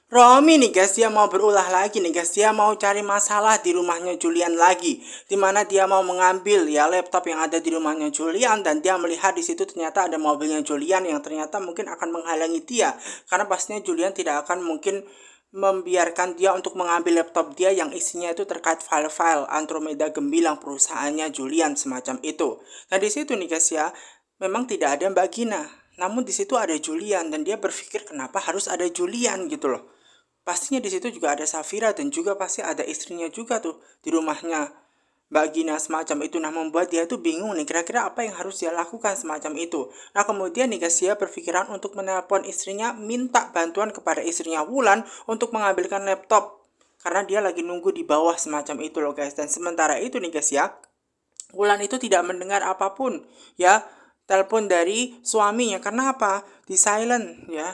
Romi nih guys, dia mau berulah lagi nih guys, dia mau cari masalah di rumahnya Julian lagi, dimana dia mau mengambil ya laptop yang ada di rumahnya Julian, dan dia melihat di situ ternyata ada mobilnya Julian yang ternyata mungkin akan menghalangi dia, karena pastinya Julian tidak akan mungkin membiarkan dia untuk mengambil laptop dia yang isinya itu terkait file-file Andromeda Gemilang perusahaannya Julian semacam itu. Nah di situ nih guys ya, memang tidak ada Mbak Gina, namun di situ ada Julian dan dia berpikir kenapa harus ada Julian gitu loh. Pastinya di situ juga ada Safira dan juga pasti ada istrinya juga tuh di rumahnya Mbak Gina semacam itu. Nah membuat dia tuh bingung nih kira-kira apa yang harus dia lakukan semacam itu. Nah kemudian nih guys dia berpikiran untuk menelpon istrinya, minta bantuan kepada istrinya Wulan untuk mengambilkan laptop. Karena dia lagi nunggu di bawah semacam itu loh guys. Dan sementara itu nih guys ya, Wulan itu tidak mendengar apapun ya telepon dari suaminya. Karena apa? Di silent ya.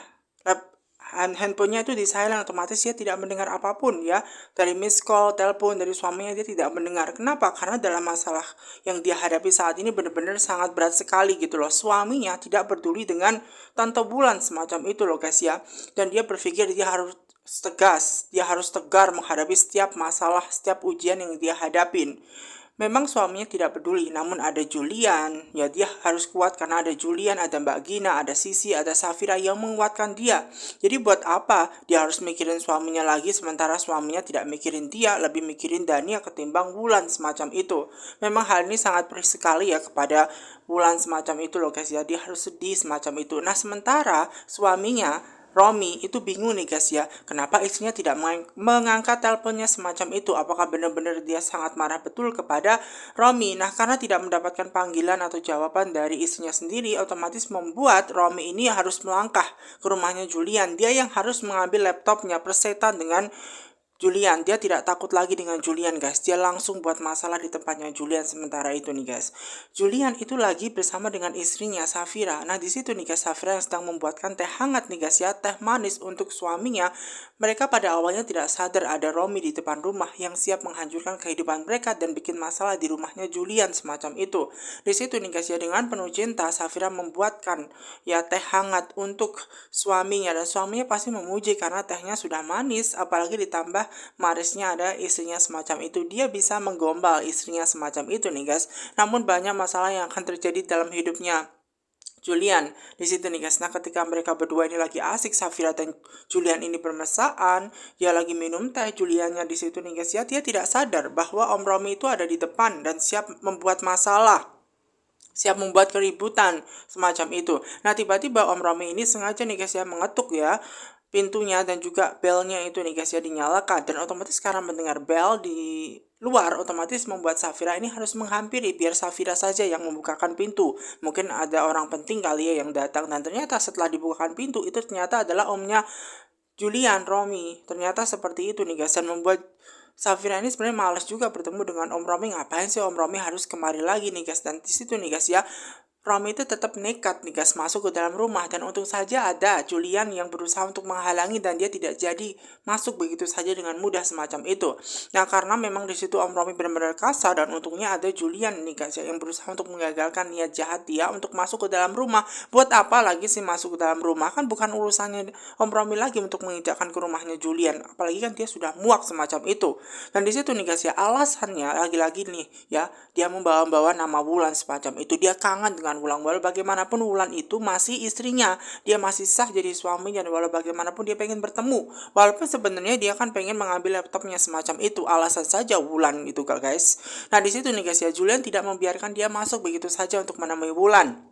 Handphonenya itu di silent, otomatis dia tidak mendengar apapun ya, dari miss call, telepon dari suaminya dia tidak mendengar. Kenapa? Karena dalam masalah yang dia hadapi saat ini benar-benar sangat berat sekali gitu loh. Suaminya tidak peduli dengan Tante Bulan semacam itu loh guys ya. Dan dia berpikir dia harus tegas, dia harus tegar menghadapi setiap masalah, setiap ujian yang dia hadapin. Memang suaminya tidak peduli, namun ada Julian, ya dia harus kuat karena ada Julian, ada Mbak Gina, ada Sisi, ada Safira yang menguatkan dia. Jadi buat apa dia harus mikirin suaminya lagi sementara suaminya tidak mikirin dia, lebih mikirin Dania ketimbang Wulan semacam itu. Memang hal ini sangat perih sekali ya kepada Wulan semacam itu loh guys ya, dia harus sedih semacam itu. Nah sementara suaminya Romi itu bingung nih guys ya, kenapa istrinya tidak mengangkat teleponnya semacam itu. Apakah benar-benar dia sangat marah betul kepada Romi? Nah karena tidak mendapatkan panggilan atau jawaban dari istrinya sendiri, otomatis membuat Romi ini harus melangkah ke rumahnya Julian. Dia yang harus mengambil laptopnya, persetan dengan Julian. Dia tidak takut lagi dengan Julian guys, dia langsung buat masalah di tempatnya Julian. Sementara itu nih guys, Julian itu lagi bersama dengan istrinya Safira. Nah di situ nih guys, Safira yang sedang membuatkan teh hangat nih guys ya, teh manis untuk suaminya. Mereka pada awalnya tidak sadar ada Romi di depan rumah yang siap menghancurkan kehidupan mereka dan bikin masalah di rumahnya Julian semacam itu. Di situ nih guys ya, dengan penuh cinta Safira membuatkan ya teh hangat untuk suaminya, dan suaminya pasti memuji karena tehnya sudah manis, apalagi ditambah marisnya ada istrinya semacam itu. Dia bisa menggombal istrinya semacam itu nih guys. Namun banyak masalah yang akan terjadi dalam hidupnya Julian di situ nih guys. Nah ketika mereka berdua ini lagi asik, Safira dan Julian ini bermesraan, dia lagi minum teh, Juliannya di situ nih guys ya, dia tidak sadar bahwa Om Romi itu ada di depan dan siap membuat masalah, siap membuat keributan semacam itu. Nah tiba-tiba Om Romi ini sengaja nih guys ya mengetuk ya pintunya, dan juga belnya itu nih guys ya dinyalakan, dan otomatis karena mendengar bel di luar otomatis membuat Safira ini harus menghampiri biar Safira saja yang membukakan pintu. Mungkin ada orang penting kali ya yang datang, dan ternyata setelah dibukakan pintu itu ternyata adalah omnya Julian, Romi. Ternyata seperti itu nih guys, dan membuat Safira ini sebenarnya malas juga bertemu dengan Om Romi. Ngapain sih Om Romi harus kemari lagi nih guys? Dan di situ nih guys ya, Romi itu tetap nekat nih guys masuk ke dalam rumah, dan untung saja ada Julian yang berusaha untuk menghalangi dan dia tidak jadi masuk begitu saja dengan mudah semacam itu. Nah karena memang di situ Om Romi benar-benar kasar, dan untungnya ada Julian nih guys yang berusaha untuk menggagalkan niat jahat dia untuk masuk ke dalam rumah. Buat apa lagi sih masuk ke dalam rumah? Kan bukan urusannya Om Romi lagi untuk menginjakkan ke rumahnya Julian. Apalagi kan dia sudah muak semacam itu. Dan di situ nih guys ya, alasannya lagi-lagi nih ya, dia membawa-bawa nama Wulan semacam itu. Dia kangen dengan Wulan, walau bagaimanapun Wulan itu masih istrinya, dia masih sah jadi suaminya, dan walau bagaimanapun dia pengen bertemu, walaupun sebenarnya dia kan pengen mengambil laptopnya semacam itu. Alasan saja Wulan itu guys. Nah di situ nih guys ya, Julian tidak membiarkan dia masuk begitu saja untuk menemui Wulan.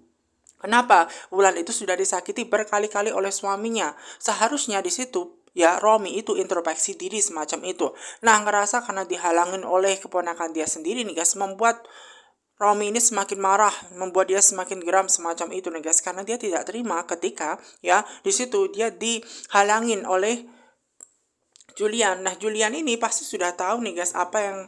Kenapa? Wulan itu sudah disakiti berkali-kali oleh suaminya. Seharusnya di situ ya Romi itu introspeksi diri semacam itu. Nah ngerasa karena dihalangin oleh keponakan dia sendiri nih guys, membuat Romi ini semakin marah, membuat dia semakin geram semacam itu nih guys, karena dia tidak terima ketika ya di situ dia dihalangin oleh Julian. Nah Julian ini pasti sudah tahu nih guys apa yang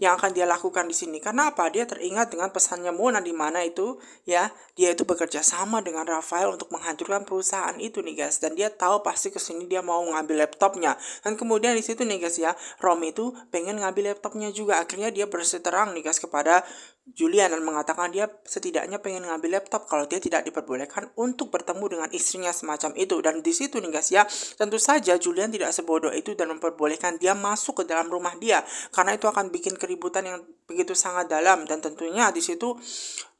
akan dia lakukan di sini. Karena apa? Dia teringat dengan pesannya Mona di mana itu ya, dia itu bekerja sama dengan Rafael untuk menghancurkan perusahaan itu nih guys, dan dia tahu pasti kesini dia mau ngambil laptopnya. Dan kemudian di situ nih guys ya, Romi itu pengen ngambil laptopnya juga. Akhirnya dia berseterang nih guys kepada Julian dan mengatakan dia setidaknya pengen ngambil laptop kalau dia tidak diperbolehkan untuk bertemu dengan istrinya semacam itu. Dan di situ nih guys ya, tentu saja Julian tidak sebodoh itu dan memperbolehkan dia masuk ke dalam rumah dia, karena itu akan bikin keributan yang begitu sangat dalam. Dan tentunya di situ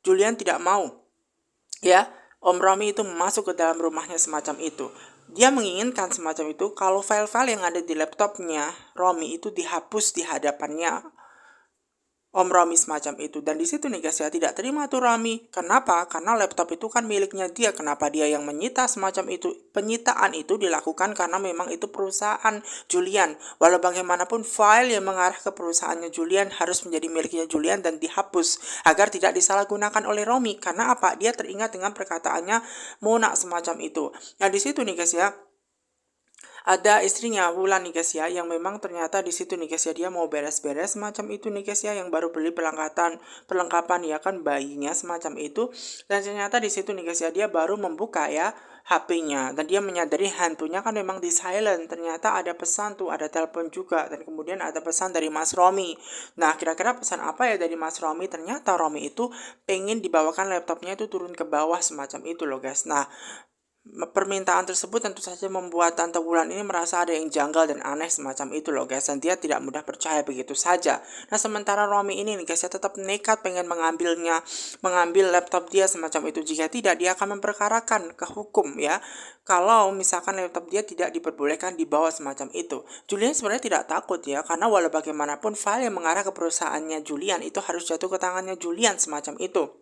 Julian tidak mau ya Om Romi itu masuk ke dalam rumahnya semacam itu. Dia menginginkan semacam itu kalau file-file yang ada di laptopnya Romi itu dihapus di hadapannya Om Romi semacam itu. Dan di situ nih guys ya, tidak terima tuh Romi. Kenapa? Karena laptop itu kan miliknya dia. Kenapa dia yang menyita semacam itu? Penyitaan itu dilakukan karena memang itu perusahaan Julian. Walau bagaimanapun file yang mengarah ke perusahaannya Julian harus menjadi miliknya Julian dan dihapus agar tidak disalahgunakan oleh Romi. Karena apa? Dia teringat dengan perkataannya Mona semacam itu. Nah di situ nih guys ya, ada istrinya Wulan nih guys ya, yang memang ternyata di situ nih guys ya, dia mau beres-beres semacam itu nih guys ya, yang baru beli perlengkapan ya kan bayinya semacam itu. Dan ternyata di situ nih guys ya, dia baru membuka ya HP-nya dan dia menyadari hantunya kan memang di silent. Ternyata ada pesan tuh, ada telepon juga, dan kemudian ada pesan dari Mas Romi. Nah kira-kira pesan apa ya dari Mas Romi? Ternyata Romi itu pengen dibawakan laptopnya itu turun ke bawah semacam itu loh guys. Nah permintaan tersebut tentu saja membuat Tante Wulan ini merasa ada yang janggal dan aneh semacam itu loh guys, dan dia tidak mudah percaya begitu saja. Nah sementara Romi ini nih guys ya tetap nekat pengen mengambil laptop dia semacam itu. Jika tidak dia akan memperkarakan ke hukum ya, kalau misalkan laptop dia tidak diperbolehkan dibawa semacam itu. Julian sebenarnya tidak takut ya, karena walau bagaimanapun file yang mengarah ke perusahaannya Julian itu harus jatuh ke tangannya Julian semacam itu.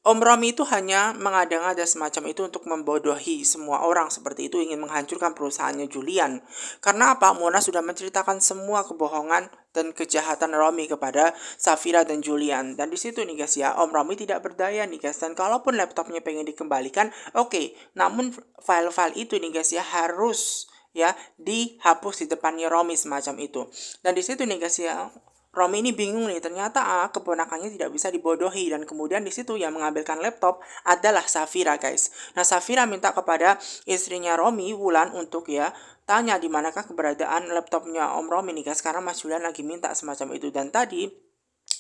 Om Romi itu hanya mengada-ngada semacam itu untuk membodohi semua orang seperti itu, ingin menghancurkan perusahaannya Julian. Karena apa? Mona sudah menceritakan semua kebohongan dan kejahatan Romi kepada Safira dan Julian. Dan di situ nih guys ya, Om Romi tidak berdaya nih guys. Dan kalaupun laptopnya pengen dikembalikan, oke. Namun file-file itu nih guys ya harus ya dihapus di depannya Romi semacam itu. Dan di situ nih guys ya, Romi ini bingung nih, ternyata keponakannya tidak bisa dibodohi, dan kemudian di situ yang mengambilkan laptop adalah Safira guys. Nah Safira minta kepada istrinya Romi, Wulan, untuk ya tanya di manakah keberadaan laptopnya Om Romi nih guys, karena Mas Julian lagi minta semacam itu, dan tadi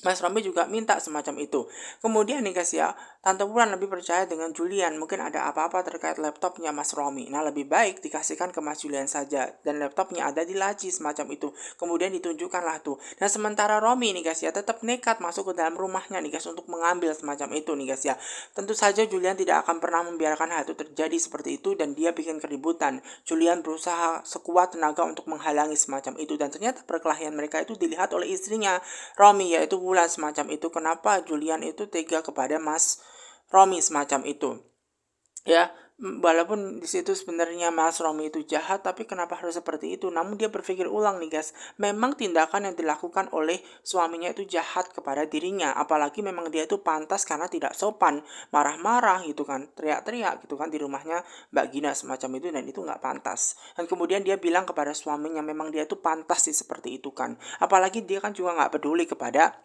Mas Romi juga minta semacam itu. Kemudian nih guys ya, Tante Wulan lebih percaya dengan Julian. Mungkin ada apa-apa terkait laptopnya Mas Romi. Nah lebih baik dikasihkan ke Mas Julian saja. Dan laptopnya ada di laci semacam itu. Kemudian ditunjukkanlah tuh. Dan sementara Romi nih guys ya tetap nekat masuk ke dalam rumahnya nih guys untuk mengambil semacam itu nih guys ya. Tentu saja Julian tidak akan pernah membiarkan hal itu terjadi seperti itu, dan dia bikin keributan. Julian berusaha sekuat tenaga untuk menghalangi semacam itu, dan ternyata perkelahian mereka itu dilihat oleh istrinya Romi, yaitu Wulan semacam itu. Kenapa Julian itu tega kepada Mas Romi semacam itu ya, walaupun di situ sebenarnya Mas Romi itu jahat, tapi kenapa harus seperti itu? Namun dia berpikir ulang nih guys, memang tindakan yang dilakukan oleh suaminya itu jahat kepada dirinya, apalagi memang dia itu pantas karena tidak sopan, marah-marah gitu kan, teriak-teriak gitu kan di rumahnya Mbak Gina semacam itu, dan itu nggak pantas. Dan kemudian dia bilang kepada suaminya memang dia itu pantas sih seperti itu kan, apalagi dia kan juga nggak peduli kepada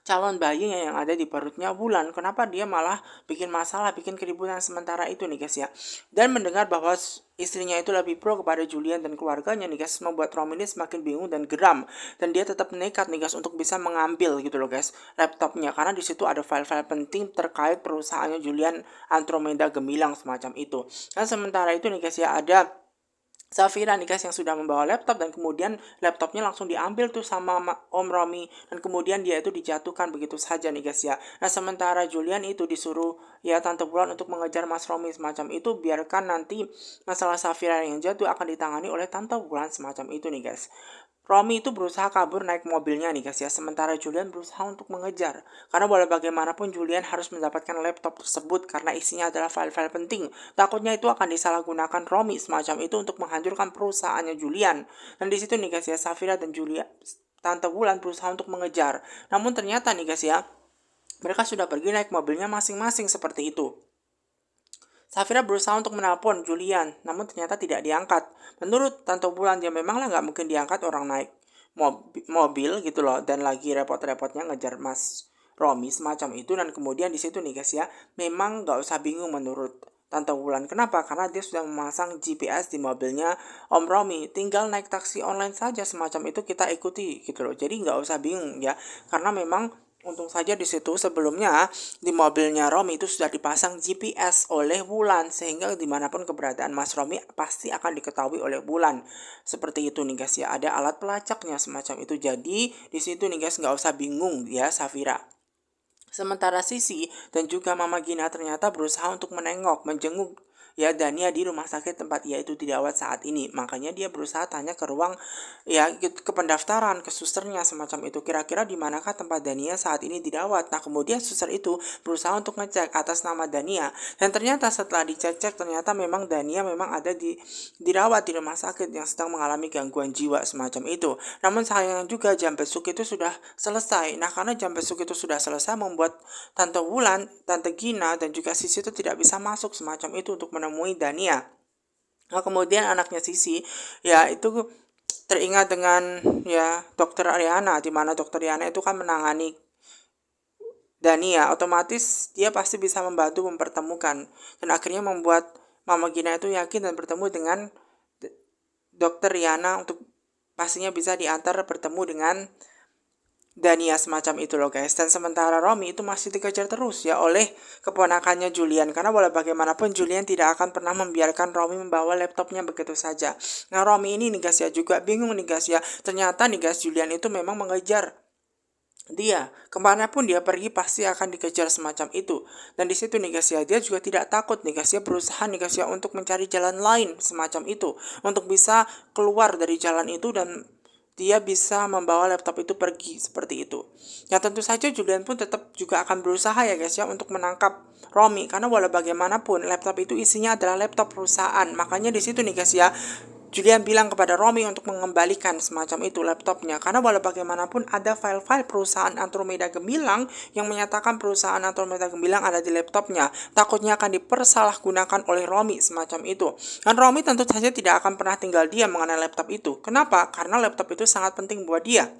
calon bayinya yang ada di perutnya Wulan. Kenapa dia malah bikin masalah, bikin keributan sementara itu nih guys ya. Dan mendengar bahwa istrinya itu lebih pro kepada Julian dan keluarganya nih guys, membuat Romi ini semakin bingung dan geram. Dan dia tetap nekat nih guys untuk bisa mengambil gitu loh guys laptopnya, karena di situ ada file-file penting terkait perusahaannya Julian, Andromeda Gemilang semacam itu. Dan sementara itu nih guys ya, ada Safira nih guys yang sudah membawa laptop, dan kemudian laptopnya langsung diambil tuh sama Om Romi, dan kemudian dia itu dijatuhkan begitu saja nih guys ya. Nah sementara Julian itu disuruh ya Tante Wulan untuk mengejar Mas Romi semacam itu, biarkan nanti masalah Safira yang jatuh akan ditangani oleh Tante Wulan semacam itu nih guys. Romi itu berusaha kabur naik mobilnya nih guys ya, sementara Julian berusaha untuk mengejar. Karena walau bagaimanapun Julian harus mendapatkan laptop tersebut karena isinya adalah file-file penting. Takutnya itu akan disalahgunakan Romi semacam itu untuk menghancurkan perusahaannya Julian. Dan di situ nih guys ya, Safira dan Tante Wulan berusaha untuk mengejar. Namun ternyata nih guys ya, mereka sudah pergi naik mobilnya masing-masing seperti itu. Safira berusaha untuk menelpon Julian, namun ternyata tidak diangkat. Menurut Tante Wulan, dia memanglah nggak mungkin diangkat orang naik mobil gitu loh, dan lagi repot-repotnya ngejar Mas Romi semacam itu. Dan kemudian di situ nih guys ya, memang nggak usah bingung menurut Tante Wulan. Kenapa? Karena dia sudah memasang GPS di mobilnya Om Romi. Tinggal naik taksi online saja semacam itu kita ikuti gitu loh. Jadi nggak usah bingung ya. Karena memang untung saja di situ sebelumnya di mobilnya Romi itu sudah dipasang GPS oleh Wulan sehingga dimanapun keberadaan Mas Romi pasti akan diketahui oleh Wulan. Seperti itu nih guys ya. Ada alat pelacaknya semacam itu. Jadi di situ nih guys nggak usah bingung ya Safira. Sementara Sisi dan juga Mama Gina ternyata berusaha untuk menjenguk ya Dania di rumah sakit tempat ia itu dirawat saat ini. Makanya dia berusaha tanya ke ruang ya ke pendaftaran ke susternya semacam itu. Kira-kira di manakah tempat Dania saat ini dirawat? Nah, kemudian suster itu berusaha untuk ngecek atas nama Dania dan ternyata setelah dicek ternyata memang Dania memang ada dirawat di rumah sakit yang sedang mengalami gangguan jiwa semacam itu. Namun sayang juga jam besuk itu sudah selesai. Nah, karena jam besuk itu sudah selesai membuat Tante Wulan, Tante Gina dan juga Sisi itu tidak bisa masuk semacam itu untuk menemui Dania. Nah, kemudian anaknya Sisi ya itu teringat dengan ya Dokter Ariana, di mana Dokter Ariana itu kan menangani Dania, otomatis dia pasti bisa membantu mempertemukan dan akhirnya membuat Mama Gina itu yakin dan bertemu dengan Dokter Riana untuk pastinya bisa diantar bertemu dengan Dania semacam itu loh guys. Dan sementara Romi itu masih dikejar terus ya oleh keponakannya Julian. Karena walau bagaimanapun Julian tidak akan pernah membiarkan Romi membawa laptopnya begitu saja. Nah, Romi ini nih guys ya juga bingung nih guys ya. Ternyata nih guys Julian itu memang mengejar dia. Kemanapun dia pergi pasti akan dikejar semacam itu. Dan di situ nih guys ya dia juga tidak takut nih guys ya, berusaha nih guys ya untuk mencari jalan lain semacam itu. Untuk bisa keluar dari jalan itu dan dia bisa membawa laptop itu pergi seperti itu. Ya tentu saja Julian pun tetap juga akan berusaha ya guys ya untuk menangkap Romi karena walau bagaimanapun laptop itu isinya adalah laptop perusahaan. Makanya di situ nih guys ya Julian bilang kepada Romi untuk mengembalikan semacam itu laptopnya karena walau bagaimanapun ada file-file perusahaan Andromeda Gemilang yang menyatakan perusahaan Andromeda Gemilang ada di laptopnya. Takutnya akan dipersalahgunakan oleh Romi semacam itu. Dan Romi tentu saja tidak akan pernah tinggal diam mengenai laptop itu. Kenapa? Karena laptop itu sangat penting buat dia.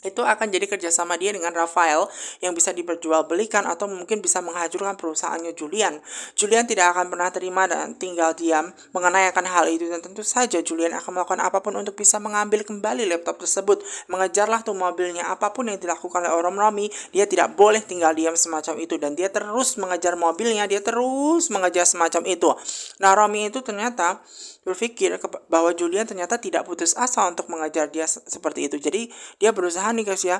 Itu akan jadi kerjasama dia dengan Rafael yang bisa diperjualbelikan atau mungkin bisa menghancurkan perusahaannya Julian. Julian tidak akan pernah terima dan tinggal diam mengenai akan hal itu dan tentu saja Julian akan melakukan apapun untuk bisa mengambil kembali laptop tersebut. Mengejarlah tuh mobilnya, apapun yang dilakukan oleh Om Romi, dia tidak boleh tinggal diam semacam itu dan dia terus mengejar mobilnya, dia terus mengejar semacam itu. Nah, Romi itu ternyata berpikir bahwa Julian ternyata tidak putus asa untuk mengejar dia seperti itu. Jadi dia berusaha nih guys ya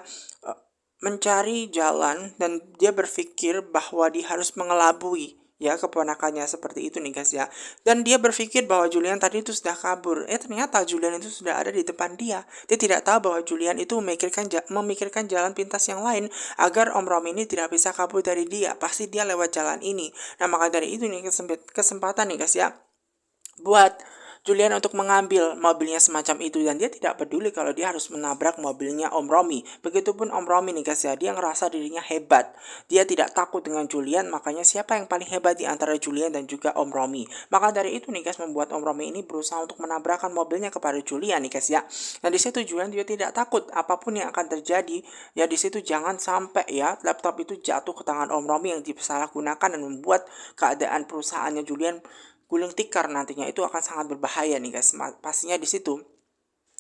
mencari jalan dan dia berpikir bahwa dia harus mengelabui ya keponakannya seperti itu nih guys ya. Dan dia berpikir bahwa Julian tadi itu sudah kabur. Ternyata Julian itu sudah ada di depan dia. Dia tidak tahu bahwa Julian itu memikirkan jalan pintas yang lain agar Om Rom ini tidak bisa kabur dari dia. Pasti dia lewat jalan ini. Nah, maka dari itu nih kesempatan nih guys ya buat Julian untuk mengambil mobilnya semacam itu dan dia tidak peduli kalau dia harus menabrak mobilnya Om Romi. Begitupun Om Romi nih guys ya, dia ngerasa dirinya hebat. Dia tidak takut dengan Julian, makanya siapa yang paling hebat di antara Julian dan juga Om Romi. Maka dari itu nih guys membuat Om Romi ini berusaha untuk menabrakkan mobilnya kepada Julian nih guys ya. Dan di situ Julian juga tidak takut apapun yang akan terjadi. Ya di situ jangan sampai ya laptop itu jatuh ke tangan Om Romi yang disalahgunakan dan membuat keadaan perusahaannya Julian guling tikar nantinya. Itu akan sangat berbahaya nih guys. Pastinya di situ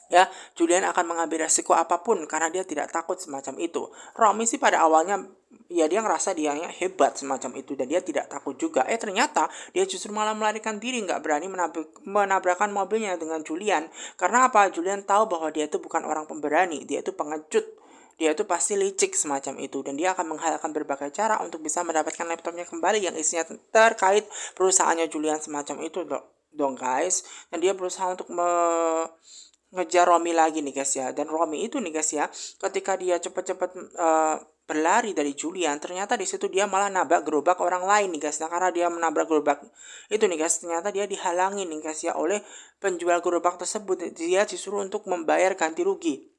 ya Julian akan mengambil resiko apapun karena dia tidak takut semacam itu. Romi sih pada awalnya ya dia ngerasa dia hebat semacam itu dan dia tidak takut juga. Ternyata dia justru malah melarikan diri, nggak berani menabrakkan mobilnya dengan Julian. Karena apa? Julian tahu bahwa dia itu bukan orang pemberani, dia itu pengecut. Dia itu pasti licik semacam itu dan dia akan menghalalkan berbagai cara untuk bisa mendapatkan laptopnya kembali yang isinya terkait perusahaannya Julian semacam itu dong guys. Dan dia berusaha untuk ngejar Romi lagi nih guys ya. Dan Romi itu nih guys ya, ketika dia cepat-cepat berlari dari Julian, ternyata di situ dia malah nabrak gerobak orang lain nih guys. Nah, karena dia menabrak gerobak itu nih guys, ternyata dia dihalangi nih guys ya oleh penjual gerobak tersebut. Dia disuruh untuk membayar ganti rugi.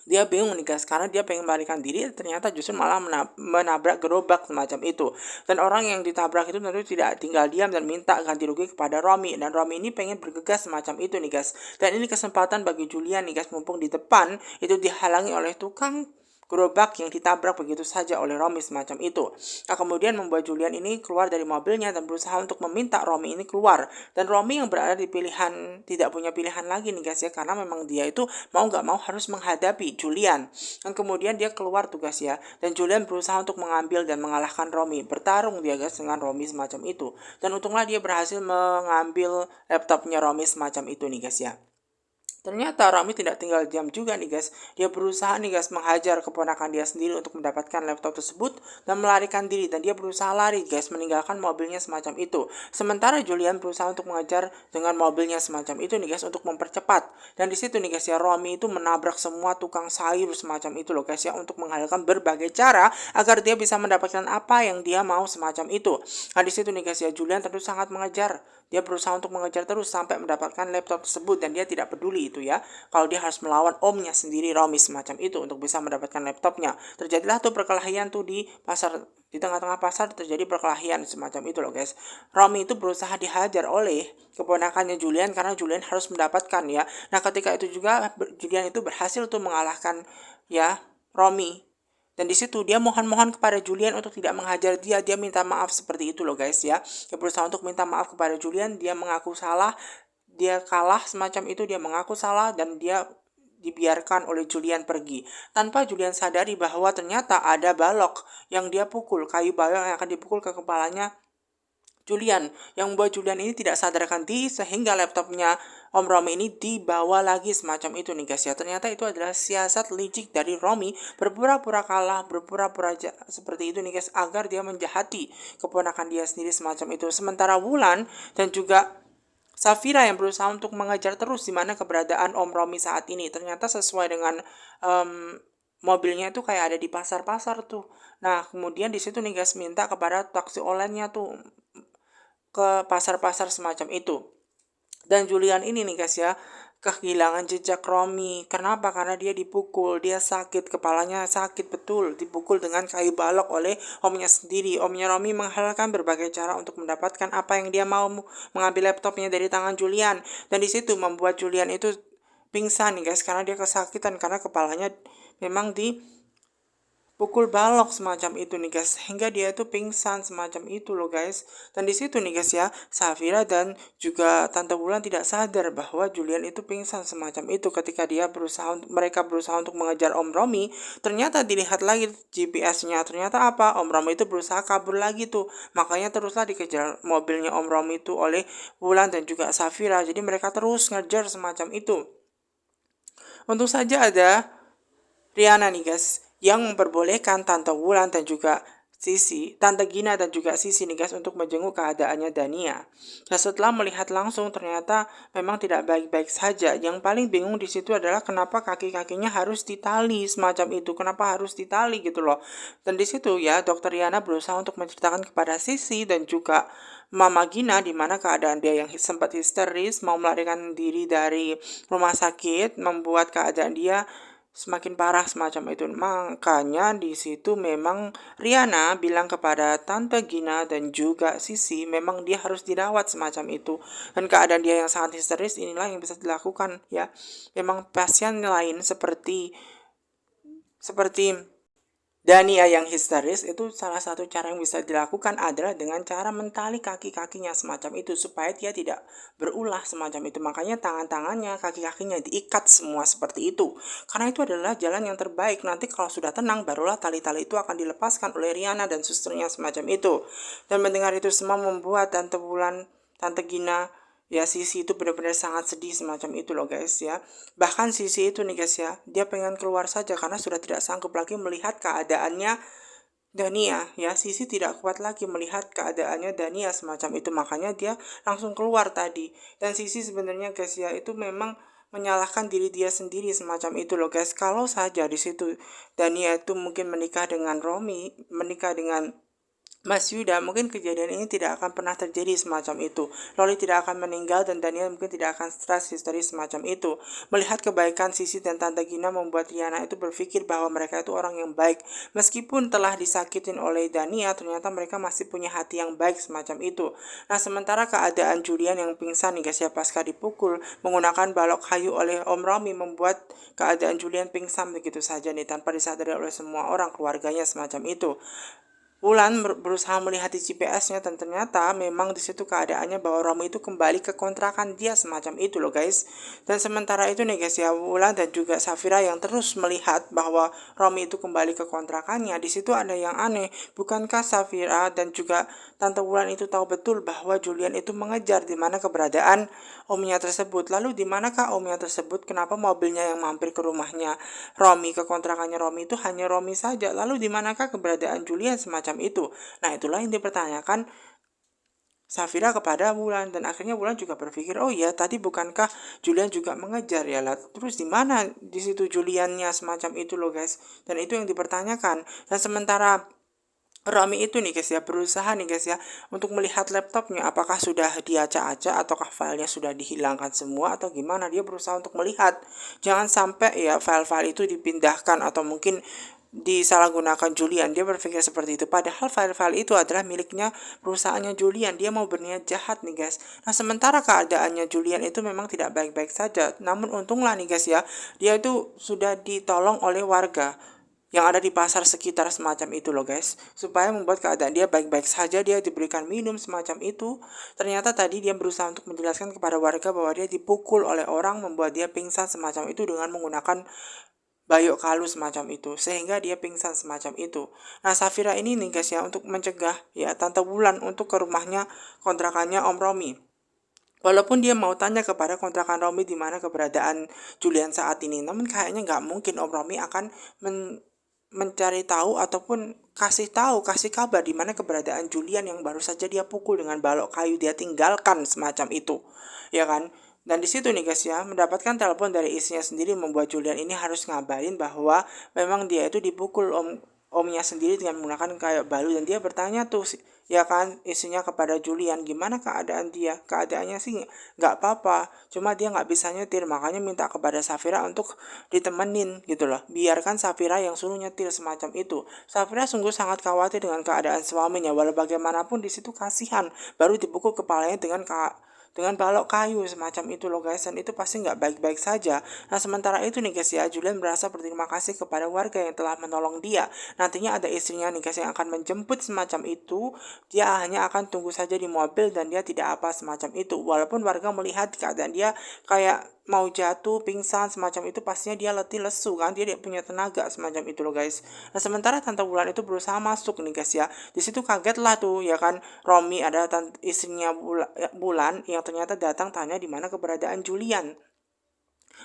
Dia bingung nih guys karena dia pengen melarikan diri, ternyata justru malah menabrak gerobak semacam itu. Dan orang yang ditabrak itu tentu tidak tinggal diam dan minta ganti rugi kepada Romi. Dan Romi ini pengen bergegas semacam itu nih guys. Dan ini kesempatan bagi Julian nih guys, mumpung di depan itu dihalangi oleh tukang gerobak yang ditabrak begitu saja oleh Romi semacam itu. Nah, kemudian membuat Julian ini keluar dari mobilnya dan berusaha untuk meminta Romi ini keluar. Dan Romi yang berada di pilihan, tidak punya pilihan lagi nih guys ya, karena memang dia itu mau nggak mau harus menghadapi Julian. Dan kemudian dia keluar tugas ya, dan Julian berusaha untuk mengambil dan mengalahkan Romi. Bertarung dia guys dengan Romi semacam itu. Dan untunglah dia berhasil mengambil laptopnya Romi semacam itu nih guys ya. Ternyata Romi tidak tinggal diam juga nih guys. Dia berusaha nih guys menghajar keponakan dia sendiri untuk mendapatkan laptop tersebut dan melarikan diri. Dan dia berusaha lari guys, meninggalkan mobilnya semacam itu. Sementara Julian berusaha untuk mengejar dengan mobilnya semacam itu nih guys untuk mempercepat. Dan di situ nih guys ya, Romi itu menabrak semua tukang sayur semacam itu loh guys ya, untuk menghalalkan berbagai cara agar dia bisa mendapatkan apa yang dia mau semacam itu. Nah di situ nih guys ya, Julian tentu sangat mengejar. Dia berusaha untuk mengejar terus sampai mendapatkan laptop tersebut dan dia tidak peduli itu ya, kalau dia harus melawan omnya sendiri Romi semacam itu untuk bisa mendapatkan laptopnya. Terjadilah tuh perkelahian tuh di pasar, di tengah-tengah pasar terjadi perkelahian semacam itu loh guys. Romi itu berusaha dihajar oleh keponakannya Julian karena Julian harus mendapatkan ya. Nah ketika itu juga Julian itu berhasil tuh mengalahkan ya Romi. Dan di situ dia mohon-mohon kepada Julian untuk tidak menghajar dia. Dia minta maaf seperti itu loh guys ya. Dia berusaha untuk minta maaf kepada Julian. Dia mengaku salah. Dia kalah semacam itu. Dia mengaku salah dan dia dibiarkan oleh Julian pergi. Tanpa Julian sadari bahwa ternyata ada balok yang dia pukul. Kayu balok yang akan dipukul ke kepalanya Julian, yang membuat Julian ini tidak sadarkan diri sehingga laptopnya Om Romi ini dibawa lagi semacam itu nih guys ya. Ternyata itu adalah siasat licik dari Romi, berpura-pura kalah, berpura-pura seperti itu nih guys, agar dia menjahati keponakan dia sendiri semacam itu. Sementara Wulan dan juga Safira yang berusaha untuk mengejar terus di mana keberadaan Om Romi saat ini. Ternyata sesuai dengan mobilnya itu kayak ada di pasar-pasar tuh. Nah kemudian di situ nih guys minta kepada taksi online-nya tuh ke pasar-pasar semacam itu. Dan Julian ini nih guys ya, kehilangan jejak Romi. Kenapa? Karena dia dipukul, dia sakit, kepalanya sakit betul, dipukul dengan kayu balok oleh omnya sendiri. Omnya Romi menghalalkan berbagai cara untuk mendapatkan apa yang dia mau, mengambil laptopnya dari tangan Julian. Dan di situ membuat Julian itu pingsan nih guys, karena dia kesakitan karena kepalanya memang pukul balok semacam itu nih guys, sehingga dia itu pingsan semacam itu loh guys. Dan di situ nih guys ya, Safira dan juga Tante Wulan tidak sadar bahwa Julian itu pingsan semacam itu ketika mereka berusaha untuk mengejar Om Romi. Ternyata dilihat lagi GPS-nya, ternyata apa? Om Romi itu berusaha kabur lagi tuh. Makanya teruslah dikejar mobilnya Om Romi itu oleh Wulan dan juga Safira. Jadi mereka terus ngejar semacam itu. Untung saja ada Riana nih guys, yang memperbolehkan Tante Wulan dan juga Tante Gina dan juga Sisi nih guys untuk menjenguk keadaannya Dania. Nah setelah melihat langsung ternyata memang tidak baik-baik saja. Yang paling bingung di situ adalah kenapa kaki-kakinya harus ditali semacam itu. Kenapa harus ditali gitu loh. Dan di situ ya Dokter Riana berusaha untuk menceritakan kepada Sisi dan juga Mama Gina di mana keadaan dia yang sempat histeris mau melarikan diri dari rumah sakit membuat keadaan dia semakin parah semacam itu. Makanya di situ memang Riana bilang kepada Tante Gina dan juga Sisi memang dia harus dirawat semacam itu. Dan keadaan dia yang sangat histeris inilah yang bisa dilakukan ya. Memang pasien lain seperti Dania yang histeris itu salah satu cara yang bisa dilakukan adalah dengan cara mentali kaki-kakinya semacam itu supaya dia tidak berulah semacam itu. Makanya tangan-tangannya, kaki-kakinya diikat semua seperti itu. Karena itu adalah jalan yang terbaik. Nanti kalau sudah tenang barulah tali-tali itu akan dilepaskan oleh Riana dan susternya semacam itu. Dan mendengar itu semua membuat Tante Wulan, Tante Gina, ya Sisi itu benar-benar sangat sedih semacam itu loh guys ya. Bahkan Sisi itu nih guys ya, dia pengen keluar saja karena sudah tidak sanggup lagi melihat keadaannya Dania ya. Sisi tidak kuat lagi melihat keadaannya Dania semacam itu, makanya dia langsung keluar tadi. Dan Sisi sebenarnya guys ya itu memang menyalahkan diri dia sendiri semacam itu loh guys. Kalau saja di situ Dania itu mungkin menikah dengan Romi, menikah dengan Mas Yuda, mungkin kejadian ini tidak akan pernah terjadi semacam itu. Loli tidak akan meninggal dan Daniel mungkin tidak akan stres histeris semacam itu. Melihat kebaikan Sisi dan Tante Gina membuat Riana itu berpikir bahwa mereka itu orang yang baik. Meskipun telah disakitin oleh Daniel, ternyata mereka masih punya hati yang baik semacam itu. Nah, sementara keadaan Julian yang pingsan nih guys ya, pasca dipukul menggunakan balok kayu oleh Om Romi membuat keadaan Julian pingsan begitu saja nih tanpa disadari oleh semua orang keluarganya semacam itu. Wulan berusaha melihat di GPS-nya dan ternyata memang di situ keadaannya bahwa Romi itu kembali ke kontrakan dia semacam itu loh guys. Dan sementara itu nih guys ya, Wulan dan juga Safira yang terus melihat bahwa Romi itu kembali ke kontrakannya. Di situ ada yang aneh. Bukankah Safira dan juga Tante Wulan itu tahu betul bahwa Julian itu mengejar di mana keberadaan omnya tersebut? Lalu di manakah omnya tersebut? Kenapa mobilnya yang mampir ke rumahnya Romi, ke kontrakannya Romi itu hanya Romi saja? Lalu di manakah keberadaan Julian semacam itu? Nah, itulah yang dipertanyakan Safira kepada Wulan dan akhirnya Wulan juga berpikir, oh iya tadi bukankah Julian juga mengejar ya lah, terus di mana di situ Juliannya semacam itu loh guys, dan itu yang dipertanyakan. Dan sementara Romi itu nih guys ya berusaha nih guys ya untuk melihat laptopnya apakah sudah diacak-acak ataukah filenya sudah dihilangkan semua atau gimana. Dia berusaha untuk melihat jangan sampai ya file-file itu dipindahkan atau mungkin disalahgunakan Julian. Dia berpikir seperti itu padahal file-file itu adalah miliknya perusahaannya Julian. Dia mau berniat jahat nih guys. Nah, sementara keadaannya Julian itu memang tidak baik-baik saja, namun untunglah nih guys ya dia itu sudah ditolong oleh warga yang ada di pasar sekitar semacam itu loh guys, supaya membuat keadaan dia baik-baik saja. Dia diberikan minum semacam itu. Ternyata tadi dia berusaha untuk menjelaskan kepada warga bahwa dia dipukul oleh orang membuat dia pingsan semacam itu dengan menggunakan bayok kalu semacam itu, sehingga dia pingsan semacam itu. Nah, Safira ini nih guys ya untuk mencegah ya Tante Wulan untuk ke rumahnya kontrakannya Om Romi. Walaupun dia mau tanya kepada kontrakan Romi di mana keberadaan Julian saat ini, namun kayaknya nggak mungkin Om Romi akan mencari tahu ataupun kasih kabar di mana keberadaan Julian yang baru saja dia pukul dengan balok kayu, dia tinggalkan semacam itu, ya kan? Dan di situ nih guys ya, mendapatkan telepon dari istrinya sendiri membuat Julian ini harus ngabarin bahwa memang dia itu dipukul omnya sendiri dengan menggunakan kayak balu. Dan dia bertanya tuh ya kan istrinya kepada Julian, gimana keadaan dia? Keadaannya sih nggak apa-apa, cuma dia nggak bisa nyetir, makanya minta kepada Safira untuk ditemenin gitu loh. Biarkan Safira yang suruh nyetir semacam itu. Safira sungguh sangat khawatir dengan keadaan suaminya, walau bagaimanapun di situ kasihan, baru dipukul kepalanya dengan balok kayu semacam itu loh guys, dan itu pasti nggak baik-baik saja. Nah, sementara itu nih guys ya, Julian merasa berterima kasih kepada warga yang telah menolong dia. Nantinya ada istrinya nih guys yang akan menjemput semacam itu. Dia hanya akan tunggu saja di mobil dan dia tidak apa semacam itu. Walaupun warga melihat keadaan dia kayak mau jatuh, pingsan semacam itu, pastinya dia letih lesu kan, dia tidak punya tenaga semacam itu loh guys. Nah, sementara Tante Wulan itu berusaha masuk nih guys ya. Di situ kaget lah tuh ya kan, Romi ada istrinya Wulan yang ternyata datang tanya di mana keberadaan Julian.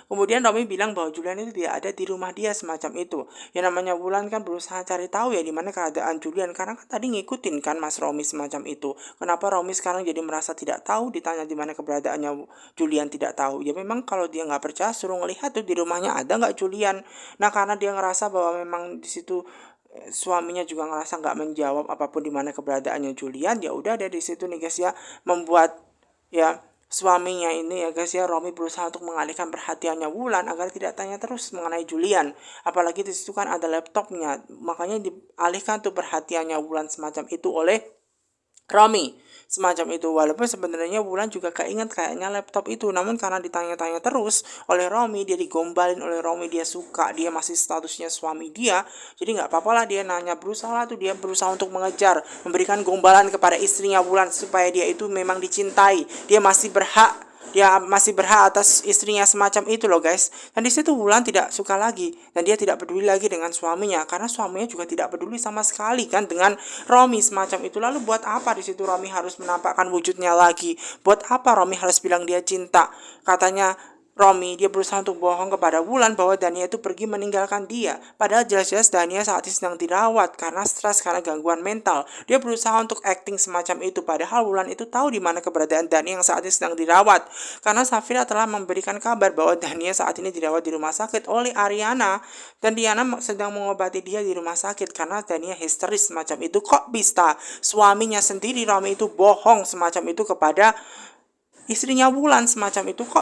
Kemudian Romi bilang bahwa Julian itu tidak ada di rumah dia semacam itu. Yang namanya Wulan kan berusaha cari tahu ya di mana keadaan Julian, karena kan tadi ngikutin kan Mas Romi semacam itu. Kenapa Romi sekarang jadi merasa tidak tahu, ditanya di mana keberadaannya Julian tidak tahu. Ya memang kalau dia nggak percaya suruh ngelihat tuh di rumahnya ada nggak Julian. Nah, karena dia ngerasa bahwa memang di situ suaminya juga ngerasa nggak menjawab apapun di mana keberadaannya Julian, ya udah dari situ nih guys ya membuat ya suaminya ini ya guys ya, Romi berusaha untuk mengalihkan perhatiannya Wulan agar tidak tanya terus mengenai Julian. Apalagi di situ kan ada laptopnya, makanya dialihkan tuh perhatiannya Wulan semacam itu oleh Romi semacam itu. Walaupun sebenarnya Wulan juga keinget kayaknya laptop itu, namun karena ditanya-tanya terus oleh Romi, dia digombalin oleh Romi, dia suka, dia masih statusnya suami dia, jadi nggak apa-apa lah dia nanya. Dia berusaha untuk mengejar, memberikan gombalan kepada istrinya Wulan supaya dia itu memang dicintai, dia masih berhak atas istrinya semacam itu loh guys. Dan di situ Wulan tidak suka lagi dan dia tidak peduli lagi dengan suaminya, karena suaminya juga tidak peduli sama sekali kan dengan Romi semacam itu. Lalu buat apa di situ Romi harus menampakkan wujudnya lagi? Buat apa Romi harus bilang dia cinta? Katanya Romi, dia berusaha untuk bohong kepada Wulan bahwa Dania itu pergi meninggalkan dia. Padahal jelas-jelas Dania saat ini sedang dirawat karena stres, karena gangguan mental. Dia berusaha untuk acting semacam itu, padahal Wulan itu tahu di mana keberadaan Dania yang saat ini sedang dirawat. Karena Safira telah memberikan kabar bahwa Dania saat ini dirawat di rumah sakit oleh Ariana, dan Diana sedang mengobati dia di rumah sakit karena Dania histeris semacam itu. Kok bisa suaminya sendiri Romi itu bohong semacam itu kepada istrinya Wulan semacam itu? Kok